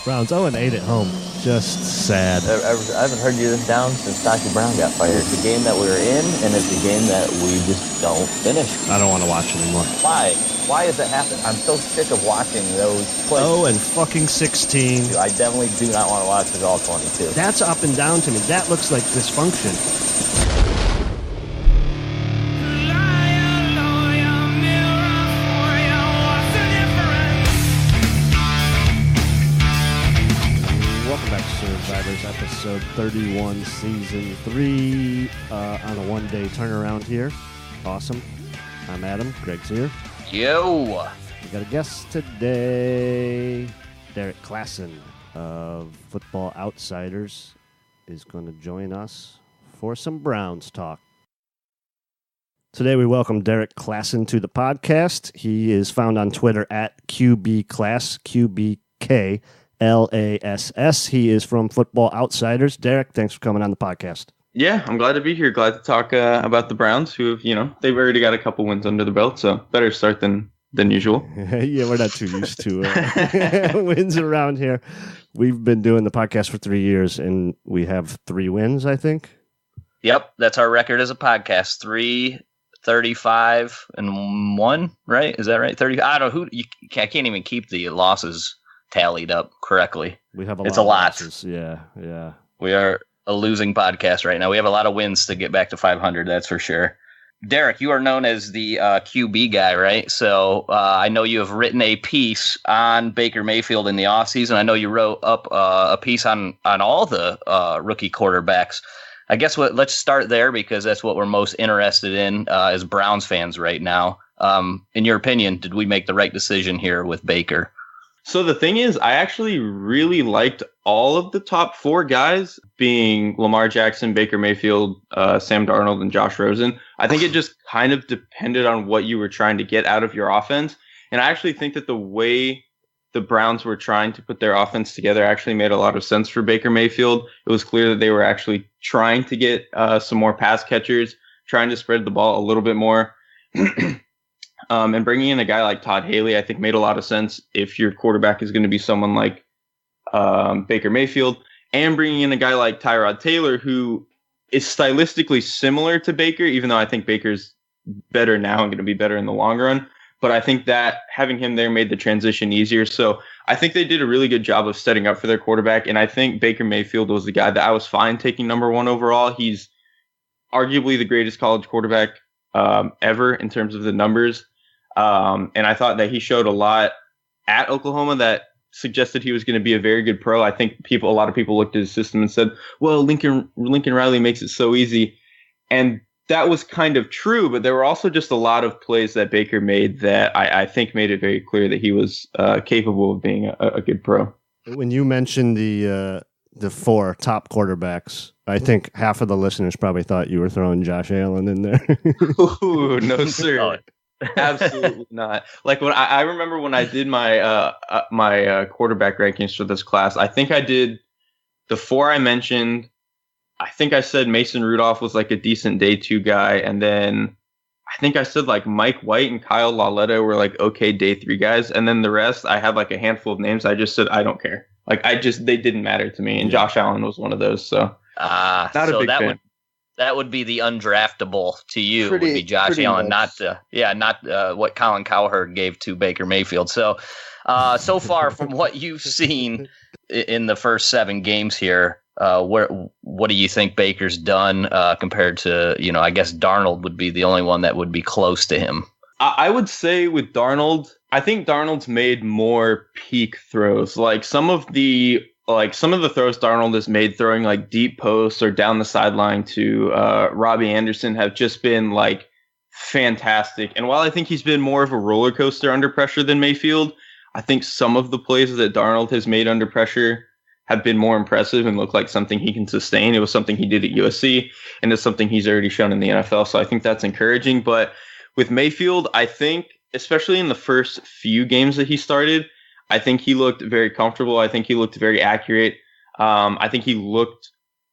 Browns 0-8 at home. Just sad. I haven't heard you this down since Dr. Brown got fired. It's a game that we were in, and it's a game that we just don't finish. I don't want to watch anymore. Why? Why does that happen? I'm so sick of watching those plays. 0-16. I definitely do not want to watch it all 22. That's up and down to me. That looks like dysfunction. Episode 31, Season 3, on a one-day turnaround here. Awesome. I'm Adam. Greg's here. Yo! We got a guest today. Derrik Klassen of Football Outsiders is going to join us for some Browns talk. Today we welcome Derrik Klassen to the podcast. He is found on Twitter at QBClass, QBK. LASS. He is from Football Outsiders. Derrik, thanks for coming on the podcast. Yeah, I'm glad to be here. Glad to talk about the Browns, who have, they've already got a couple wins under the belt, so better start than usual. Yeah, we're not too used to wins around here. We've been doing the podcast for 3 years, and we have 3 wins, I think. Yep, that's our record as a podcast. 3-35-1, right? Is that right? 30. I don't know I can't even keep the losses tallied up correctly. We have it's a lot. Losses. Yeah. We are a losing podcast right now. We have a lot of wins to get back to 500, that's for sure. Derrik, you are known as the QB guy, right? So I know you have written a piece on Baker Mayfield in the offseason. I know you wrote up a piece on all the rookie quarterbacks. I guess let's start there because that's what we're most interested in as Browns fans right now. In your opinion, did we make the right decision here with Baker? So the thing is, I actually really liked all of the top 4 guys, being Lamar Jackson, Baker Mayfield, Sam Darnold, and Josh Rosen. I think it just kind of depended on what you were trying to get out of your offense. And I actually think that the way the Browns were trying to put their offense together actually made a lot of sense for Baker Mayfield. It was clear that they were actually trying to get some more pass catchers, trying to spread the ball a little bit more. And bringing in a guy like Todd Haley, I think, made a lot of sense if your quarterback is going to be someone like Baker Mayfield. And bringing in a guy like Tyrod Taylor, who is stylistically similar to Baker, even though I think Baker's better now and going to be better in the long run. But I think that having him there made the transition easier. So I think they did a really good job of setting up for their quarterback. And I think Baker Mayfield was the guy that I was fine taking number 1 overall. He's arguably the greatest college quarterback ever in terms of the numbers. And I thought that he showed a lot at Oklahoma that suggested he was going to be a very good pro. I think a lot of people looked at his system and said, well, Lincoln Riley makes it so easy. And that was kind of true, but there were also just a lot of plays that Baker made that I think made it very clear that he was capable of being a good pro. When you mentioned the 4 top quarterbacks, I think half of the listeners probably thought you were throwing Josh Allen in there. Ooh, no, sir. Absolutely not. Like when I remember when I did my my quarterback rankings for this class, I think I did the 4 I mentioned. I think I said Mason Rudolph was like a decent day 2 guy, and then I think I said like Mike White and Kyle Lauletta were like okay day 3 guys, and then the rest I had like a handful of names. I just said I don't care. Like they didn't matter to me, and Josh Allen was one of those. So not a big fan. That would be the undraftable to you. Would be Josh Allen, not what Colin Cowherd gave to Baker Mayfield. So, so far from what you've seen in the first 7 games here, what do you think Baker's done compared to, I guess Darnold would be the only one that would be close to him. I would say with Darnold, I think Darnold's made more peak throws. Like some of the throws Darnold has made throwing like deep posts or down the sideline to Robbie Anderson have just been like fantastic. And while I think he's been more of a roller coaster under pressure than Mayfield, I think some of the plays that Darnold has made under pressure have been more impressive and look like something he can sustain. It was something he did at USC, and it's something he's already shown in the NFL. So I think that's encouraging. But with Mayfield, I think, especially in the first few games that he started, I think he looked very comfortable. I think he looked very accurate. I think he looked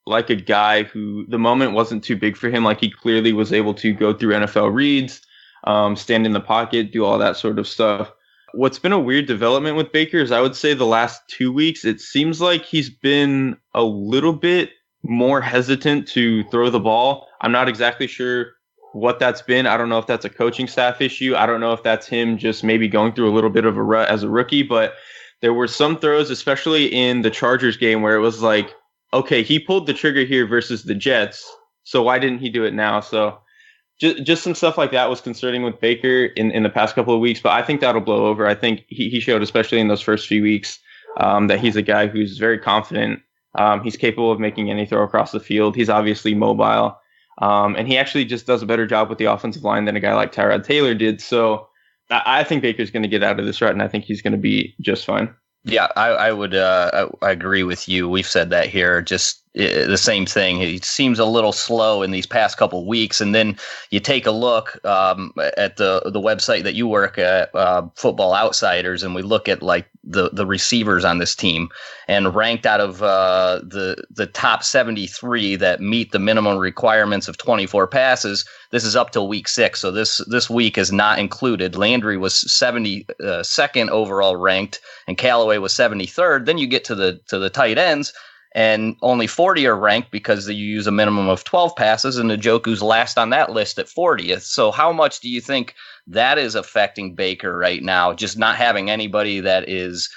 like a guy who the moment wasn't too big for him. Like he clearly was able to go through NFL reads, stand in the pocket, do all that sort of stuff. what's been a weird development with Baker is I would say the last 2 weeks, it seems like he's been a little bit more hesitant to throw the ball. I'm not exactly sure what that's been. I don't know if that's a coaching staff issue. I don't know if that's him just maybe going through a little bit of a rut as a rookie, but there were some throws, especially in the Chargers game, where it was like, okay, he pulled the trigger here versus the Jets, so why didn't he do it now? So just some stuff like that was concerning with Baker in the past couple of weeks, but I think that'll blow over. I think he showed, especially in those first few weeks, that he's a guy who's very confident. He's capable of making any throw across the field. He's obviously mobile. And he actually just does a better job with the offensive line than a guy like Tyrod Taylor did. So I think Baker's going to get out of this rut, and I think he's going to be just fine. Yeah, I would I agree with you. We've said that here. Just the same thing. He seems a little slow in these past couple weeks, and then you take a look at the website that you work at, Football Outsiders, and we look at like the receivers on this team, and ranked out of the top 73 that meet the minimum requirements of 24 passes. This is up till week 6, so this week is not included. Landry was 72nd overall ranked, and Callaway was 73rd. Then you get to the tight ends, and only 40 are ranked because you use a minimum of 12 passes, and Njoku's last on that list at 40th. So how much do you think that is affecting Baker right now, just not having anybody that is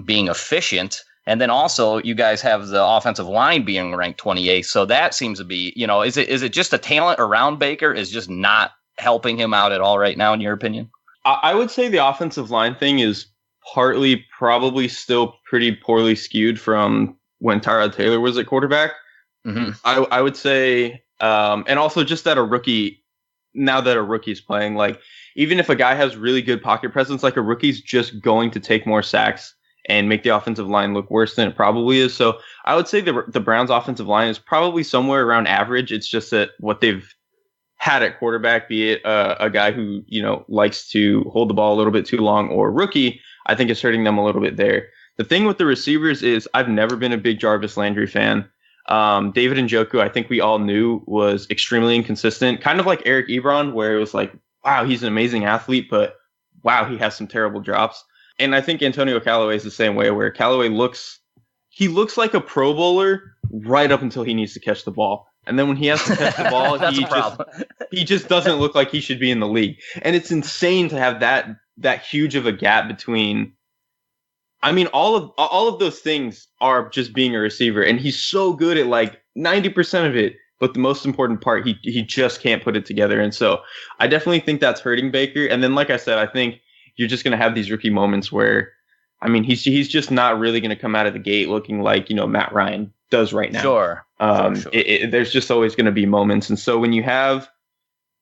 being efficient? And then also you guys have the offensive line being ranked 28th. So that seems to be, is it just the talent around Baker is just not helping him out at all right now, in your opinion? I would say the offensive line thing is partly probably still pretty poorly skewed from when Tyrod Taylor was at quarterback. Mm-hmm. I would say, and also just that now that a rookie's playing, like even if a guy has really good pocket presence, like a rookie's just going to take more sacks and make the offensive line look worse than it probably is. So I would say the Browns' offensive line is probably somewhere around average. It's just that what they've had at quarterback, be it a guy who likes to hold the ball a little bit too long, or rookie, I think is hurting them a little bit there. The thing with the receivers is I've never been a big Jarvis Landry fan. David Njoku, I think we all knew, was extremely inconsistent, kind of like Eric Ebron, where it was like, wow, he's an amazing athlete, but wow, he has some terrible drops. And I think Antonio Callaway is the same way, where Callaway looks like a Pro Bowler right up until he needs to catch the ball. And then when he has to catch the ball, he just doesn't look like he should be in the league. And it's insane to have that huge of a gap between. I mean, all of those things are just being a receiver, and he's so good at like 90% of it. But the most important part, he just can't put it together. And so I definitely think that's hurting Baker. And then, like I said, I think you're just going to have these rookie moments where, I mean, he's just not really going to come out of the gate looking like, Matt Ryan does right now. Sure. There's just always going to be moments. And so when you have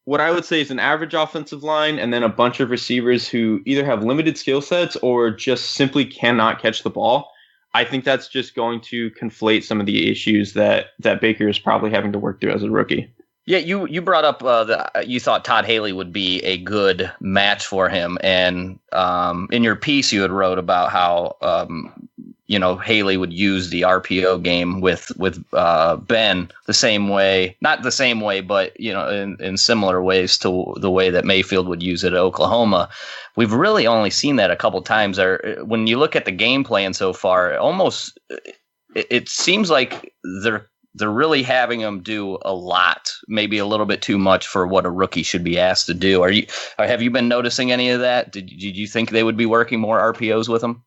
what I would say is an average offensive line and then a bunch of receivers who either have limited skill sets or just simply cannot catch the ball, I think that's just going to conflate some of the issues that Baker is probably having to work through as a rookie. Yeah, you brought up you thought Todd Haley would be a good match for him, and in your piece you had wrote about how Haley would use the RPO game with Ben the same way, not the same way, but in similar ways to the way that Mayfield would use it at Oklahoma. We've really only seen that a couple times. When you look at the game plan so far, almost it seems like they're really having him do a lot, maybe a little bit too much for what a rookie should be asked to do. Have you been noticing any of that? Did you think they would be working more RPOs with him?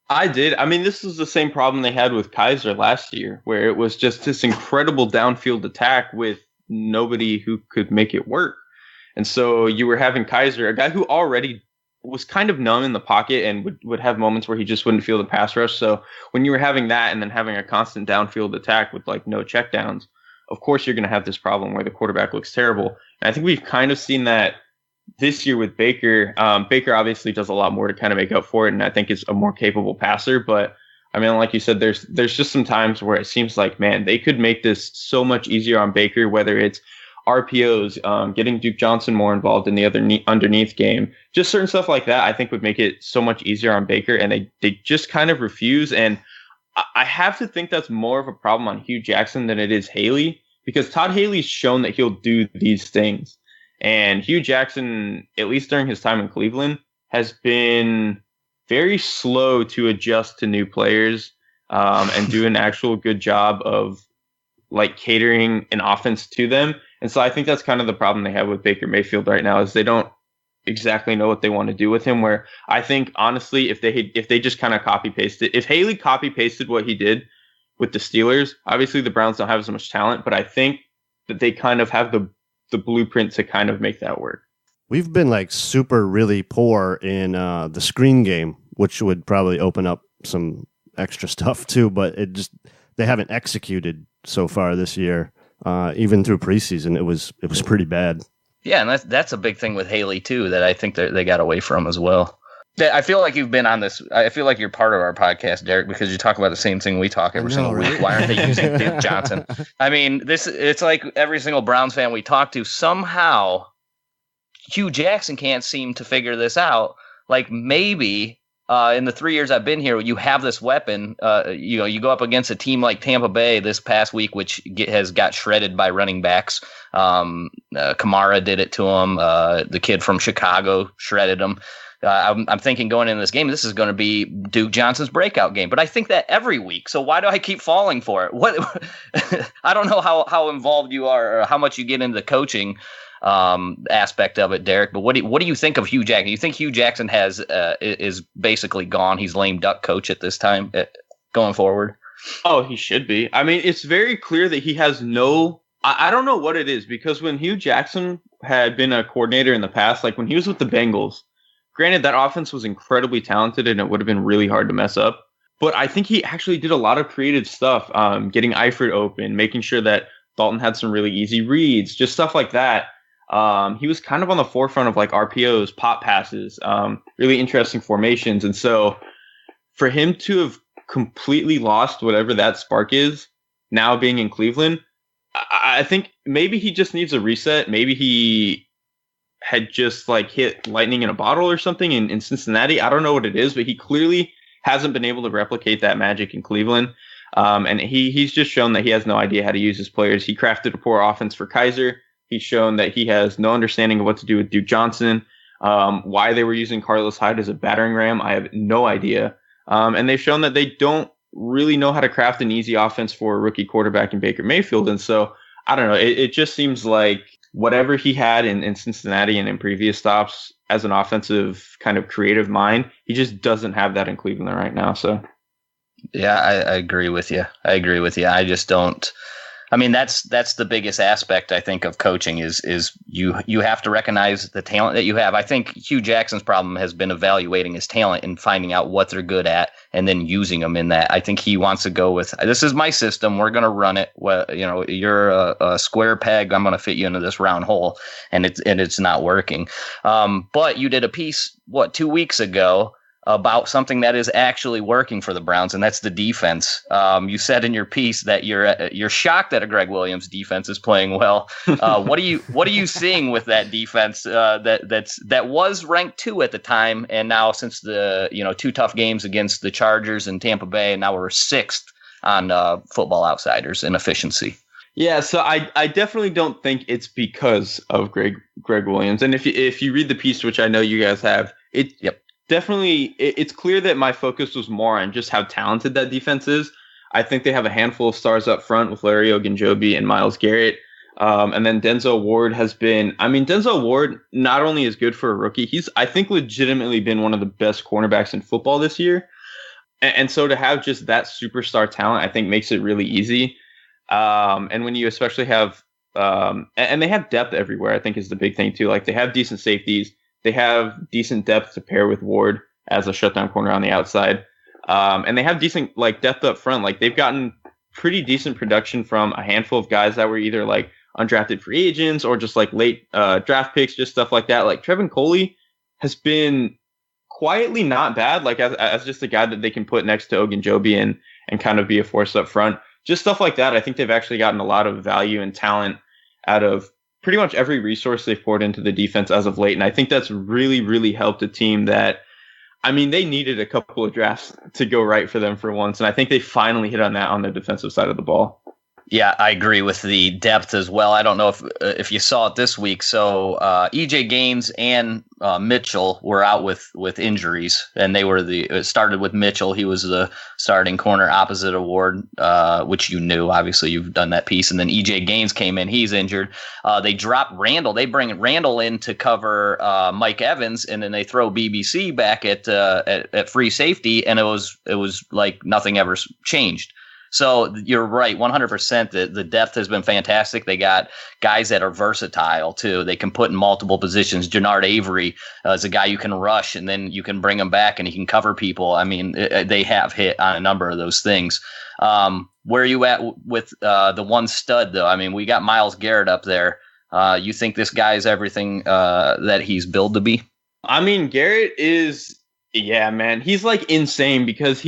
I did. I mean, this is the same problem they had with Kaiser last year, where it was just this incredible downfield attack with nobody who could make it work. And so you were having Kaiser, a guy who already was kind of numb in the pocket and would have moments where he just wouldn't feel the pass rush. So when you were having that and then having a constant downfield attack with like no checkdowns, of course you're going to have this problem where the quarterback looks terrible. And I think we've kind of seen that this year with Baker. Baker obviously does a lot more to kind of make up for it, and I think is a more capable passer. But I mean, like you said, there's just some times where it seems like, man, they could make this so much easier on Baker, whether it's RPOs, getting Duke Johnson more involved in the other underneath game, just certain stuff like that, I think would make it so much easier on Baker, and they just kind of refuse. And I have to think that's more of a problem on Hugh Jackson than it is Haley, because Todd Haley's shown that he'll do these things. And Hugh Jackson, at least during his time in Cleveland, has been very slow to adjust to new players and do an actual good job of like catering an offense to them. And so I think that's kind of the problem they have with Baker Mayfield right now, is they don't exactly know what they want to do with him. Where I think, honestly, if they just kind of copy pasted, if Haley copy pasted what he did with the Steelers, obviously the Browns don't have as much talent, but I think that they kind of have the blueprint to kind of make that work. We've been like super really poor in the screen game, which would probably open up some extra stuff too, but they haven't executed so far this year. Even through preseason, it was pretty bad. Yeah, and that's a big thing with Haley too that I think they got away from as well. I feel like you've been on this. I feel like you're part of our podcast, Derek, because you talk about the same thing we talk every single week. Why aren't they using Duke Johnson? I mean, it's like every single Browns fan we talk to, somehow Hugh Jackson can't seem to figure this out. Like maybe in the 3 years I've been here, you have this weapon. You go up against a team like Tampa Bay this past week, which has got shredded by running backs. Kamara did it to him. The kid from Chicago shredded him. I'm thinking going into this game, this is going to be Duke Johnson's breakout game. But I think that every week. So why do I keep falling for it? What I don't know how involved you are or how much you get into the coaching aspect of it, Derek. But what do you think of Hugh Jackson? You think Hugh Jackson is basically gone? He's lame duck coach at this time going forward? Oh, he should be. I mean, it's very clear that he has no. I don't know what it is, because when Hugh Jackson had been a coordinator in the past, like when he was with the Bengals. Granted, that offense was incredibly talented and it would have been really hard to mess up. But I think he actually did a lot of creative stuff, getting Eifert open, making sure that Dalton had some really easy reads, just stuff like that. He was kind of on the forefront of like RPOs, pop passes, really interesting formations. And so for him to have completely lost whatever that spark is, now being in Cleveland, I think maybe he just needs a reset. Maybe he had just like hit lightning in a bottle or something in Cincinnati. I don't know what it is, but he clearly hasn't been able to replicate that magic in Cleveland. And he's just shown that he has no idea how to use his players. He crafted a poor offense for Kaiser. He's shown that he has no understanding of what to do with Duke Johnson. Why they were using Carlos Hyde as a battering ram, I have no idea. And they've shown that they don't really know how to craft an easy offense for a rookie quarterback in Baker Mayfield. And so, I don't know. It just seems like whatever he had in Cincinnati and in previous stops as an offensive kind of creative mind, he just doesn't have that in Cleveland right now. So, yeah, I agree with you. I just don't. I mean, that's the biggest aspect, I think, of coaching is you have to recognize the talent that you have. I think Hugh Jackson's problem has been evaluating his talent and finding out what they're good at and then using them in that. I think he wants to go with, this is my system. We're going to run it. Well, you're a square peg. I'm going to fit you into this round hole, and it's not working. But you did a piece, 2 weeks ago, about something that is actually working for the Browns, and that's the defense. You said in your piece that you're shocked that a Greg Williams defense is playing well. What are you seeing with that defense that was ranked 2 at the time, and now since the 2 tough games against the Chargers and Tampa Bay, and now we're 6th on Football Outsiders in efficiency? Yeah, so I definitely don't think it's because of Greg Williams. And if you read the piece, which I know you guys have, definitely, it's clear that my focus was more on just how talented that defense is. I think they have a handful of stars up front with Larry Ogunjobi and Myles Garrett. And then Denzel Ward Denzel Ward not only is good for a rookie, he's, I think, legitimately been one of the best cornerbacks in football this year. And so to have just that superstar talent, I think makes it really easy. And when you especially have, and they have depth everywhere, I think is the big thing too. Like they have decent safeties. They have decent depth to pair with Ward as a shutdown corner on the outside. And they have decent depth up front. Like they've gotten pretty decent production from a handful of guys that were either like undrafted free agents or just like late draft picks, just stuff like that. Like Trevin Coley has been quietly not bad, like as just a guy that they can put next to Ogunjobi and kind of be a force up front. Just stuff like that. I think they've actually gotten a lot of value and talent out of pretty much every resource they've poured into the defense as of late. And I think that's really, really helped a team that, I mean, they needed a couple of drafts to go right for them for once. And I think they finally hit on that on the defensive side of the ball. Yeah, I agree with the depth as well. I don't know if you saw it this week. So EJ Gaines and Mitchell were out with injuries, and it started with Mitchell. He was the starting corner opposite of Ward, which you knew. Obviously, you've done that piece. And then EJ Gaines came in. He's injured. They drop Randall. They bring Randall in to cover Mike Evans, and then they throw BBC back at free safety, and it was like nothing ever changed. So you're right, 100%. The depth has been fantastic. They got guys that are versatile, too. They can put in multiple positions. Jannard Avery is a guy you can rush, and then you can bring him back, and he can cover people. I mean, they have hit on a number of those things. Where are you at with the one stud, though? I mean, we got Myles Garrett up there. You think this guy is everything that he's billed to be? I mean, Garrett is, yeah, man. He's, like, insane because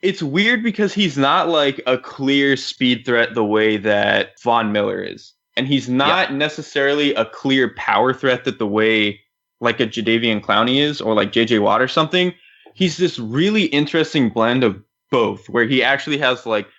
it's weird because he's not like a clear speed threat the way that Von Miller is. And he's not necessarily a clear power threat that the way like a Jadeveon Clowney is or like JJ Watt or something. He's this really interesting blend of both where he actually has like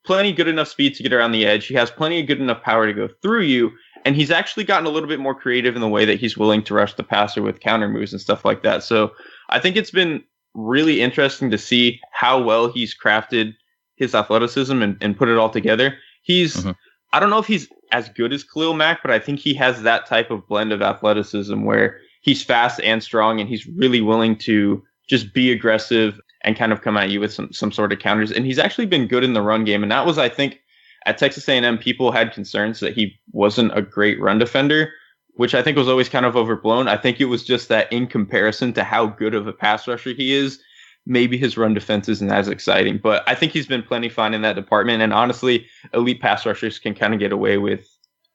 plenty good enough speed to get around the edge. He has plenty of good enough power to go through you. And he's actually gotten a little bit more creative in the way that he's willing to rush the passer with counter moves and stuff like that. So I think it's been really interesting to see how well he's crafted his athleticism and put it all together. I don't know if he's as good as Khalil Mack, but I think he has that type of blend of athleticism where he's fast and strong and he's really willing to just be aggressive and kind of come at you with some sort of counters. And he's actually been good in the run game. And that was, I think, at Texas A&M, people had concerns that he wasn't a great run defender, which I think was always kind of overblown. I think it was just that in comparison to how good of a pass rusher he is, maybe his run defense isn't as exciting. But I think he's been plenty fine in that department. And honestly, elite pass rushers can kind of get away with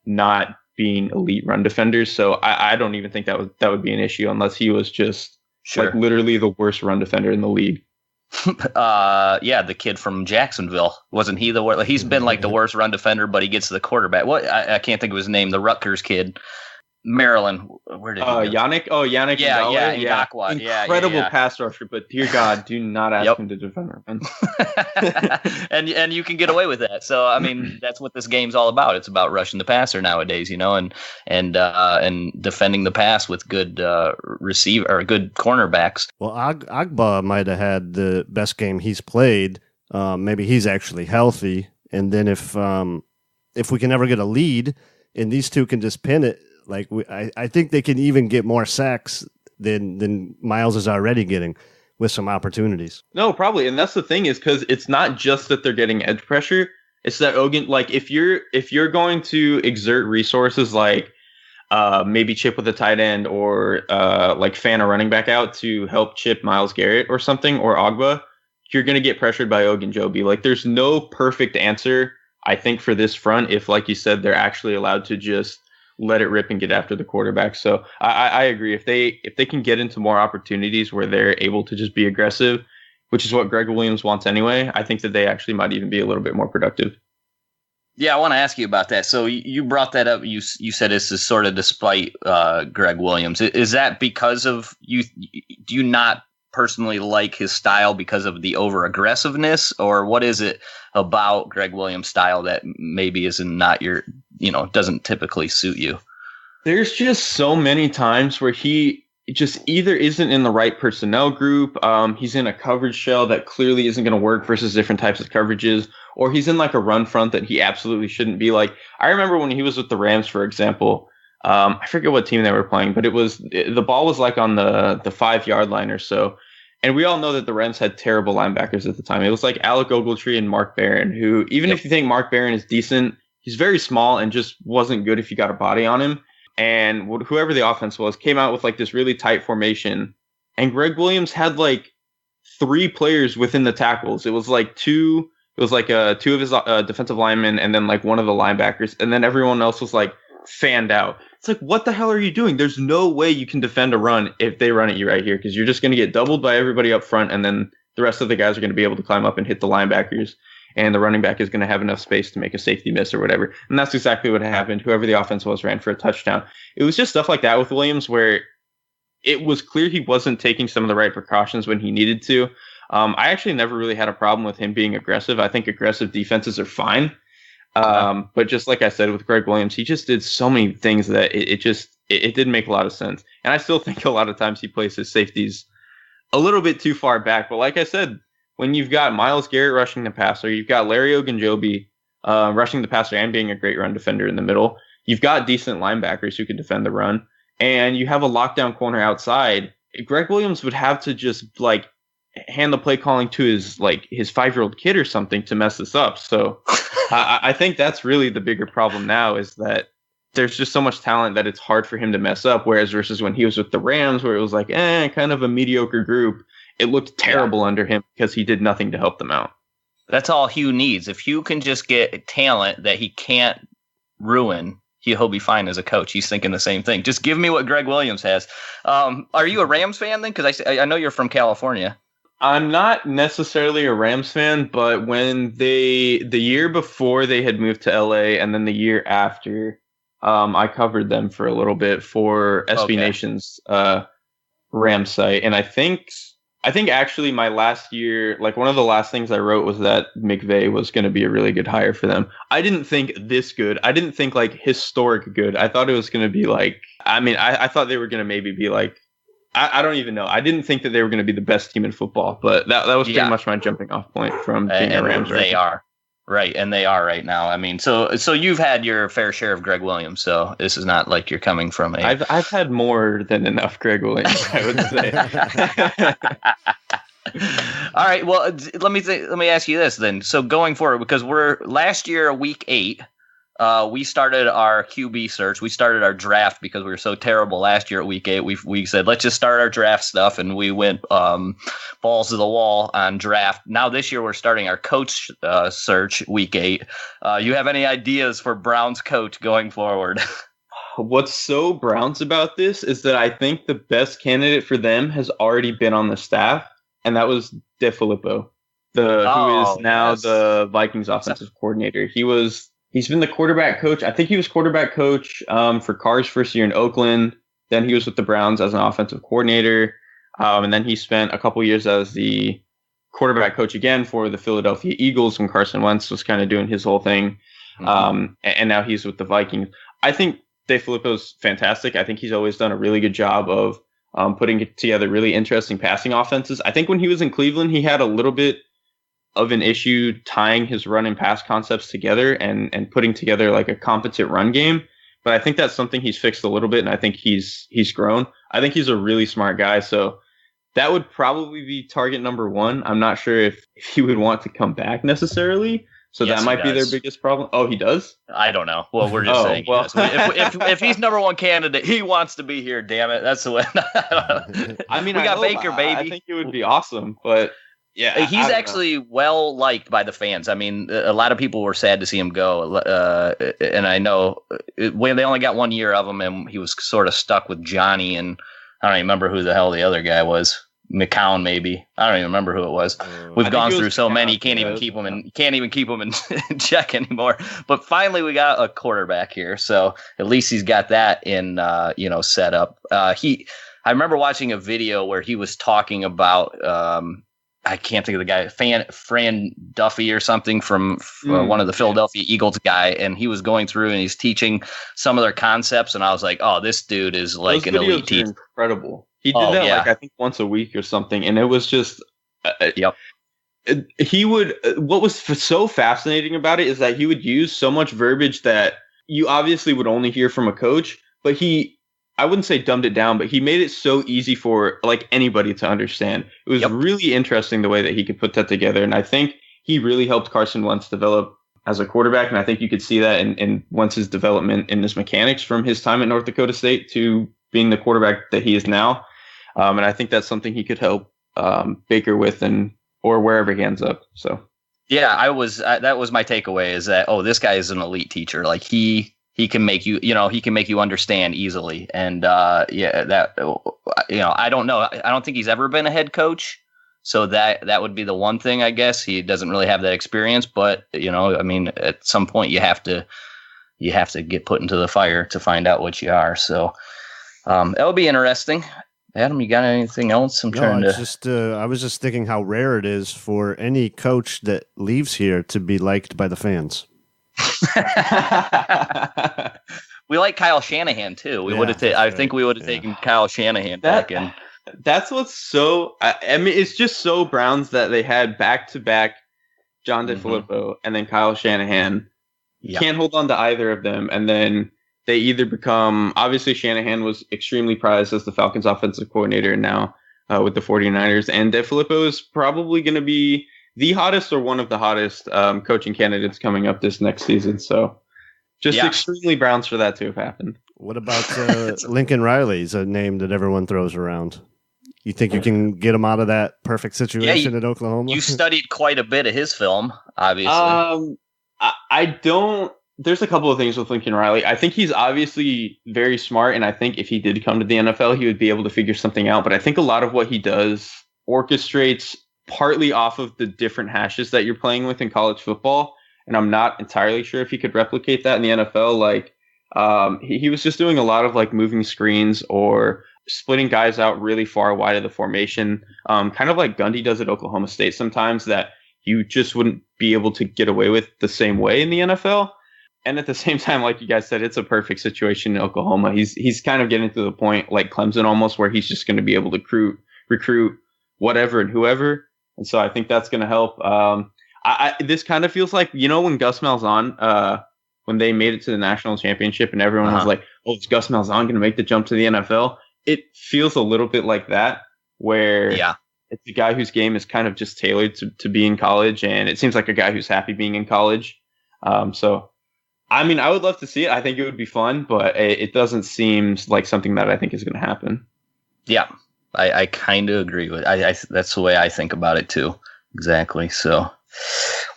not being elite run defenders. So I don't even think that would be an issue unless he was just like literally the worst run defender in the league. The kid from Jacksonville, wasn't he the worst? He's been like the worst run defender, but he gets to the quarterback. I can't think of his name. The Rutgers kid. Maryland, where did he go? Yannick? Oh, Yannick. Ngakwa. Incredible pass rusher, but dear God, do not ask him to defend him. and you can get away with that. So I mean, that's what this game's all about. It's about rushing the passer nowadays, and defending the pass with good receiver or good cornerbacks. Well, Agba might have had the best game he's played. Maybe he's actually healthy, and then if we can ever get a lead, and these two can just pin it. Like I think they can even get more sacks than Myles is already getting with some opportunities. No, probably, and that's the thing is because it's not just that they're getting edge pressure. It's that Ogun, like if you're going to exert resources like maybe chip with a tight end or like fan a running back out to help chip Myles Garrett or something or Agba, you're going to get pressured by Ogunjobi. Like there's no perfect answer, I think, for this front if, like you said, they're actually allowed to just let it rip and get after the quarterback. So I agree. If they can get into more opportunities where they're able to just be aggressive, which is what Greg Williams wants anyway, I think that they actually might even be a little bit more productive. Yeah, I want to ask you about that. So you brought that up. You said this is sort of despite Greg Williams. Is that because of you? Do you not personally like his style because of the over aggressiveness, or what is it about Greg Williams' style that maybe isn't not your, doesn't typically suit you? There's just so many times where he just either isn't in the right personnel group, he's in a coverage shell that clearly isn't going to work versus different types of coverages, or he's in like a run front that he absolutely shouldn't be. Like I remember when he was with the Rams, for example, I forget what team they were playing, but the ball was like on the 5-yard line or so. And we all know that the Rams had terrible linebackers at the time. It was like Alec Ogletree and Mark Barron, who, even if you think Mark Barron is decent, he's very small and just wasn't good if you got a body on him. And whoever the offense was came out with like this really tight formation. And Greg Williams had like 3 players within the tackles. It was like two of his defensive linemen and then like one of the linebackers. And then everyone else was like fanned out. It's like, what the hell are you doing? There's no way you can defend a run if they run at you right here because you're just going to get doubled by everybody up front, and then the rest of the guys are going to be able to climb up and hit the linebackers, and the running back is going to have enough space to make a safety miss or whatever. And that's exactly what happened. Whoever the offense was ran for a touchdown. It was just stuff like that with Williams where it was clear he wasn't taking some of the right precautions when he needed to. I actually never really had a problem with him being aggressive. I think aggressive defenses are fine. But just like I said with Greg Williams, he just did so many things that it didn't make a lot of sense. And I still think a lot of times he plays his safeties a little bit too far back. But like I said, when you've got Myles Garrett rushing the passer, you've got Larry Ogunjobi rushing the passer and being a great run defender in the middle, you've got decent linebackers who can defend the run, and you have a lockdown corner outside. Greg Williams would have to just like hand the play calling to his 5-year-old kid or something to mess this up. So I think that's really the bigger problem now, is that there's just so much talent that it's hard for him to mess up. Whereas versus when he was with the Rams, where it was like, kind of a mediocre group, it looked terrible under him because he did nothing to help them out. That's all Hugh needs. If Hugh can just get talent that he can't ruin, he'll be fine as a coach. He's thinking the same thing. Just give me what Greg Williams has. Are you a Rams fan then? Because I know you're from California. I'm not necessarily a Rams fan, but when the year before they had moved to LA, and then the year after, I covered them for a little bit for SB Nation's Rams site. And I think actually my last year, like one of the last things I wrote was that McVay was going to be a really good hire for them. I didn't think this good. I didn't think like historic good. I thought it was going to be like, I thought they were going to maybe be like, I don't even know. I didn't think that they were going to be the best team in football, but that was pretty much my jumping off point from being a Rams. They are. Right, and they are right now. I mean, so you've had your fair share of Greg Williams, so this is not like you're coming from a... I've had more than enough Greg Williams, I would say. All right, well, let me ask you this then. So going forward, because last year, week 8, we started our QB search. We started our draft because we were so terrible last year at week 8. We said, let's just start our draft stuff, and we went balls to the wall on draft. Now this year we're starting our coach search week 8. You have any ideas for Browns coach going forward? What's so Browns about this is that I think the best candidate for them has already been on the staff, and that was DeFilippo, who is now the Vikings offensive coordinator. He's been the quarterback coach. I think he was quarterback coach for Carr's first year in Oakland. Then he was with the Browns as an offensive coordinator. And then he spent a couple years as the quarterback coach again for the Philadelphia Eagles when Carson Wentz was kind of doing his whole thing. And now he's with the Vikings. I think DeFilippo's fantastic. I think he's always done a really good job of putting together really interesting passing offenses. I think when he was in Cleveland, he had a little bit of an issue tying his run and pass concepts together and putting together like a competent run game. But I think that's something he's fixed a little bit, and I think he's grown. I think he's a really smart guy, so that would probably be target number 1. I'm not sure if he would want to come back necessarily, so yes, that might be their biggest problem. Oh, he does? I don't know. Well, we're just saying. Well. If he's number 1 candidate, he wants to be here, damn it. That's the way. I mean, we got Baker, baby. I think it would be awesome, but... yeah, he's actually well liked by the fans. I mean, a lot of people were sad to see him go, and I know when they only got 1 year of him, and he was sort of stuck with Johnny, and I don't even remember who the hell the other guy was. McCown, maybe. I don't even remember who it was. We've gone through so many, can't even keep them in check anymore. But finally, we got a quarterback here, so at least he's got that in set up. I remember watching a video where he was talking about. I can't think of the guy, Fran Duffy or something from one of the Philadelphia Eagles guy. And he was going through and he's teaching some of their concepts. And I was like, oh, this dude is like an elite teacher. Incredible. He did that like, I think once a week or something. And it was just, what was so fascinating about it is that he would use so much verbiage that you obviously would only hear from a coach, but I wouldn't say dumbed it down, but he made it so easy for like anybody to understand. It was really interesting the way that he could put that together. And I think he really helped Carson Wentz develop as a quarterback. And I think you could see that in Wentz's development in his mechanics from his time at North Dakota State to being the quarterback that he is now. And I think that's something he could help Baker with or wherever he ends up. So, yeah, that was my takeaway is that, this guy is an elite teacher. Like he can make you understand easily. And I don't know. I don't think he's ever been a head coach. So that would be the one thing, I guess. He doesn't really have that experience, but at some point you have to get put into the fire to find out what you are. So that'll be interesting. Adam, you got anything else? I was just thinking how rare it is for any coach that leaves here to be liked by the fans. We like Kyle Shanahan too. We would have. I think we would have taken Kyle Shanahan back in. That's what's so. I mean, it's just so Browns that they had back-to-back John DeFilippo and then Kyle Shanahan. You can't hold on to either of them, and then they either become. Obviously, Shanahan was extremely prized as the Falcons' offensive coordinator, and now with the 49ers, and DeFilippo is probably going to be the hottest or one of the hottest coaching candidates coming up this next season. So, just extremely Browns for that to have happened. What about Lincoln Riley's a name that everyone throws around? You think you can get him out of that perfect situation at Oklahoma? You studied quite a bit of his film, obviously. I don't. There's a couple of things with Lincoln Riley. I think he's obviously very smart, and I think if he did come to the NFL, he would be able to figure something out. But I think a lot of what he does orchestrates partly off of the different hashes that you're playing with in college football, and I'm not entirely sure if he could replicate that in the NFL. Like, he was just doing a lot of like moving screens or splitting guys out really far wide of the formation, kind of like Gundy does at Oklahoma State sometimes, that you just wouldn't be able to get away with the same way in the NFL. And at the same time, like you guys said, it's a perfect situation in Oklahoma. He's kind of getting to the point like Clemson almost, where he's just going to be able to recruit whatever and whoever. And so I think that's going to help. This kind of feels like, when Gus Malzahn, when they made it to the national championship and everyone was like, oh, is Gus Malzahn going to make the jump to the NFL? It feels a little bit like that, where it's a guy whose game is kind of just tailored to be in college, and it seems like a guy who's happy being in college. So, I mean, I would love to see it. I think it would be fun, but it doesn't seem like something that I think is going to happen. Yeah, I kind of agree with it. That's the way I think about it too. Exactly. So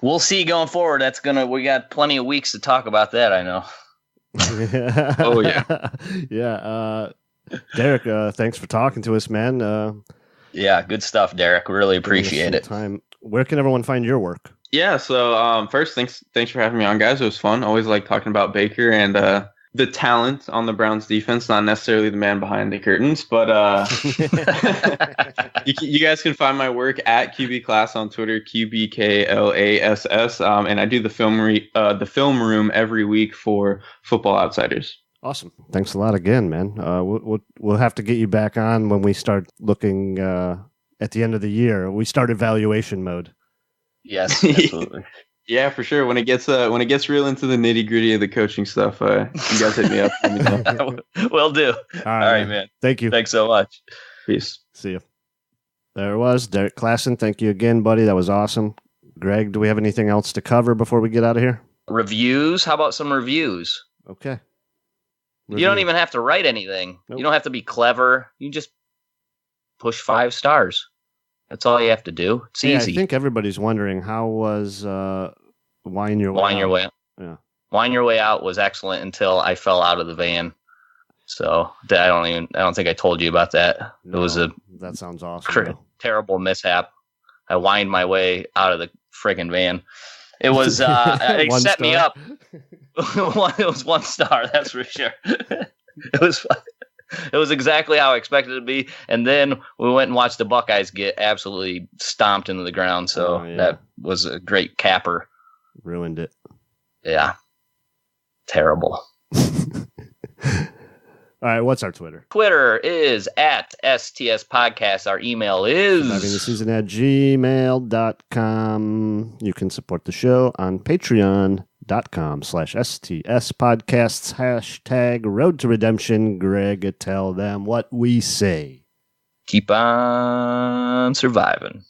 we'll see going forward. We got plenty of weeks to talk about that, I know. Oh, yeah. Yeah. Derrik, thanks for talking to us, man. Yeah, good stuff, Derrik. Really appreciate it. Where can everyone find your work? Yeah, so first, thanks for having me on, guys. It was fun. Always like talking about Baker and the talent on the Browns defense, not necessarily the man behind the curtains, but you guys can find my work at QB Class on Twitter, QBKLASS, and I do the film room every week for Football Outsiders. Awesome. Thanks a lot again, man. We'll have to get you back on when we start looking at the end of the year. We start evaluation mode. Yes, absolutely. Yeah, for sure. When it gets real into the nitty gritty of the coaching stuff, you guys hit me up. Will do. All right, man. Thank you. Thanks so much. Peace. See you. There it was, Derrik Klassen. Thank you again, buddy. That was awesome. Greg, do we have anything else to cover before we get out of here? Reviews? How about some reviews? Okay. You don't even have to write anything. Nope. You don't have to be clever. You just push 5 stars. That's all you have to do. It's easy. I think everybody's wondering, how was Wind Your Way Out? Yeah. Wind Your Way Out was excellent until I fell out of the van. So I don't think I told you about that. No, it was that sounds awesome. Terrible mishap. I whined my way out of the friggin' van. It was it set me up. It was 1 star, that's for sure. It was exactly how I expected it to be. And then we went and watched the Buckeyes get absolutely stomped into the ground. So that was a great capper. Ruined it. Yeah. Terrible. All right, what's our Twitter? Twitter is at STS Podcast. Our email is survivingtheseason@gmail.com. You can support the show on patreon.com/STS Podcasts. #Road to Redemption. Greg, tell them what we say. Keep on surviving.